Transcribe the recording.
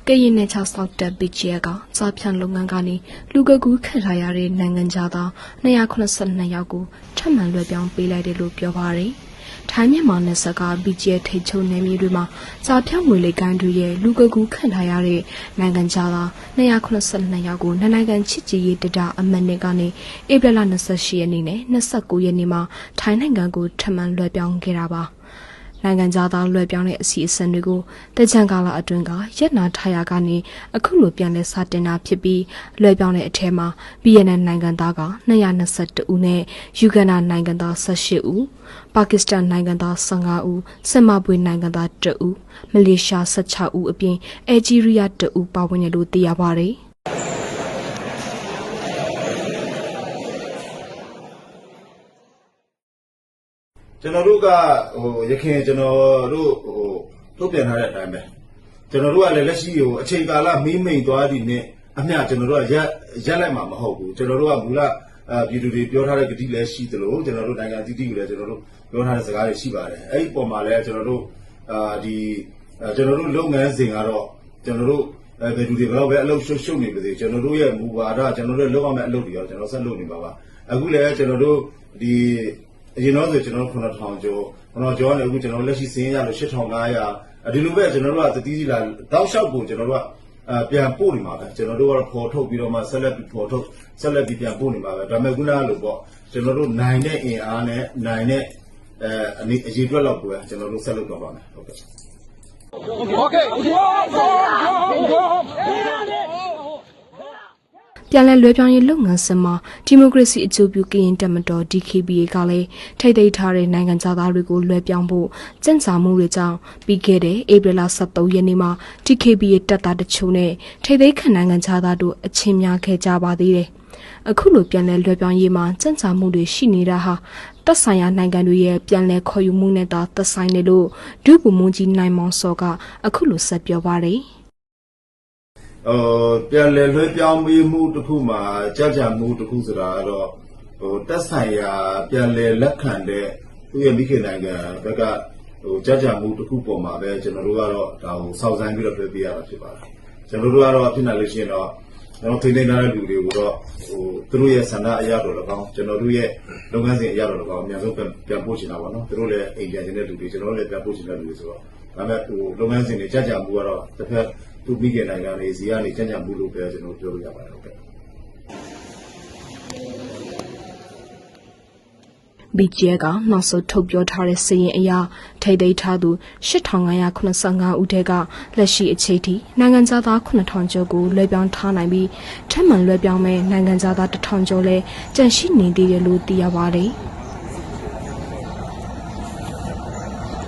ကရင်နယ်ခြားစောက်တပ် BGF ကစာဖြန့်လုပ်ငန်းကနေလူကကူးခန့်ထားရတဲ့နိုင်ငံသား282ယောက်ကိုထပ်မံလွှဲပြောင်းပေးလိုက်တယ်လို့ပြောပါရယ်။ထိုင်းမြန်မာနယ်စပ်က BGF ထိပ်ချုပ်နယ်မြေတွေမှာစာဖြန့်ငွေလိမ်ကိုင်းတွေရဲ့လူကကူးခန့်ထားရတဲ့နိုင်ငံသား282ယောက်ကိုနိုင်ငံချစ်ကြည်ရေးတအမတ်နဲ့ကနေဧပြီလ28ရက်နေ့နဲ့29ရက်နေ့မှာထိုင်းနိုင်ငံကိုထပ်မံလွှဲပြောင်းခဲ့တာပါ။နိုင်ငံသားလွှဲပြောင်းတဲ့အစီအစဉ်တွေကိုတကြံကာလအတွင်းကရက်နာထားရကနေအခုလိုပြန်လဲစတင်တာဖြစ်ပြီးလွှဲပြောင်းတဲ့အထက်မှာ BNN နိုင်ငံသားက222ဦးနဲ့ယူဂန်ဒါနိုင်ငံသား18ဦးပါကစ္စတန်နိုင်ငံသား15ဦးစင်မာပွေနိုင်ငံသား2ဦးမလေးရှား16ဦးအပြင်အယ်ဂျီးရီးယား2ဦးပါဝင်တယ်လို့သိရပါတယ်ကျွန်တော်တို့ကရခင်ကျွန်တော်တို့ထုတ်ပြန်ထားတဲ့အတိုင်းပဲကျွန်တော်တို့ကလည်းလက်ရှိအချိန်ကာလမီးမိန်သွားသည်နဲ့အမျှကျွန်တော်တို့ကရက်လိုက်မှာမဟုတ်ဘူးကျွန်တော်တို့ကမူလပြည်သူတွေပြောထားတဲ့ဂတိလည်းရှိသလိုကျွန်တော်တို့နိုင်ငံတည်တည်ကိုလည်းကျွန်တော်တို့ပြောထားတဲ့စကားတွေရှိပါတယ်အဲ့ဒီပုံမှာလည်းကျွန်တော်တို့ကျွန်တော်တို့လုပ်ငန်းစဉ်ကတော့ကျွန်တော်တို့ဘယ်သူတွေဘယ်တော့ပဲအလုပ်ရှုပ်နေပါစေကျွန်တော်တို့ရဲ့မူဝါဒကျွန်တော်တို့လုပ်ရမယ့်အလုပ်တွေရောကျွန်တော်ဆက်လုပ်နေပါပါအခုလည်းကျွန်တော်တို့အရင်တော့ဆိုကျွန်တော်9000ကျော်နဲ့အခုကျွန်တော်လက်ရှိစင်းရလို့8500ဒီလိုပဲကျွန်တော်တို့ကတတိစီလာတောက်လျှောက်ကိုကျွန်တော်တို့ကပြန်ပို့နေမှာပဲကျွန်တော်တို့ကတော့ပေါ်ထုတ်ပြီးတော့မှဆက်လက်ပြီးပေါ်ထုတ်ဆက်လက်ပြီးပြန်ပို့နေမှာပဲဒါပေမဲ့ခုနကလိုပေါ့ကျွန်တော်တို့နိုင်တဲ့အင်အားနဲ့နိုင်တဲ့အရေးအတွက်လောက်ကိုပဲကျွန်တော်တို့ဆက်လုပ်တော့ပါမယ်ဟုတ်ကဲ့ပြန်လည်လွှဲပြောင်းရေးလုပ်ငန်းစဉ်မှာဒီမိုကရေစီအကျိုးပြုကရင်တပ်မတော် DKBA ကလည်းထိတ်သိမ်းထားတဲ့နိုင်ငံသားတွေကိုလွှဲပြောင်းဖို့စတင်မှုတွေကြောင့်ပြီးခဲ့တဲ့ဧပြီလ23ရက်နေ့မှာ DKBA တပ်သားတချို့နဲ့ထိတ်သိမ်းခံနိုင်ငံသားတို့အချင်းများခဲ့ကြပါသေးတယ်။အခုလိုပြန်လည်လွှဲပြောင်းရေးမှာစတင်မှုတွေရှိနေတာဟာသက်ဆိုင်ရာနိုင်ငံတွေရဲ့ပြန်လည်ခေါ်ယူမှုနဲ့သာသက်ဆိုင်တယ်လို့ဒုဗိုလ်မှူးကြီးနိုင်မောင်စောကအခုလိုဆက်ပြောပါတယ်။ပြန်လည်လွှဲပြောင်းပေးမှုတစ်ခုမှာကြမှုတစ်ခုဆိုတာကတော့တက်ဆိုင်ရာပြန်လည်လက်ခံတဲ့သူရဲ့မိခင်နိုင်ငံဘက်ကကြမှုတစ်ခုပေါ်မှာပဲကျွန်တော်တို့ကတော့ဒါကိုစောင့်ဆိုင်းပြီးတော့ပြောပြရတာဖြစ်ပါတယ်ကျွန်တော်တို့ကတော့ဖြစ်နိုင်လို့ရှိရင်တော့ကျွန်တော်ထိန်းသိမ်းထားတဲ့လူတွေကိုတော့သူတို့ရဲ့ဆန္ဒအရတော်၎င်းကျွန်တော်တို့ရဲ့လုပ်ငန်းစဉ်အရတော်၎င်းအများဆုံးပြန်ပို့ချင်တာပါနော်သူတို့လည်းအိမ်ပြန်နေတဲ့လူတွေကျွန်တော်တို့လည်းပြန်ပို့ချင်တဲ့လူတွေဆိုတော့ဒါပေမဲ့လုပ်ငန်းစဉ်တွေကြမှုကတော့တစ်ဖက်သူမိခင်နိုင်ငံတွေစီကနေကြမှုလို့ပဲကျွန်တော်ပြောလို့ရပါတယ်ဟုတ်ကဲ့BGF ကနောက်ဆုံးထုတ်ပြောထားတဲ့စာရင်းအရထိတ်သိမ်းထားသူ8585ဦးထဲကလက်ရှိအချိန်ထိနိုင်ငံသား9000ကျော်ကိုလွှဲပြောင်းထားနိုင်ပြီးထပ်မံလွှဲပြောင်းမဲ့နိုင်ငံသား1000ကျော်လဲကျန်ရှိနေသေးတယ်လို့သိရပါတယ်။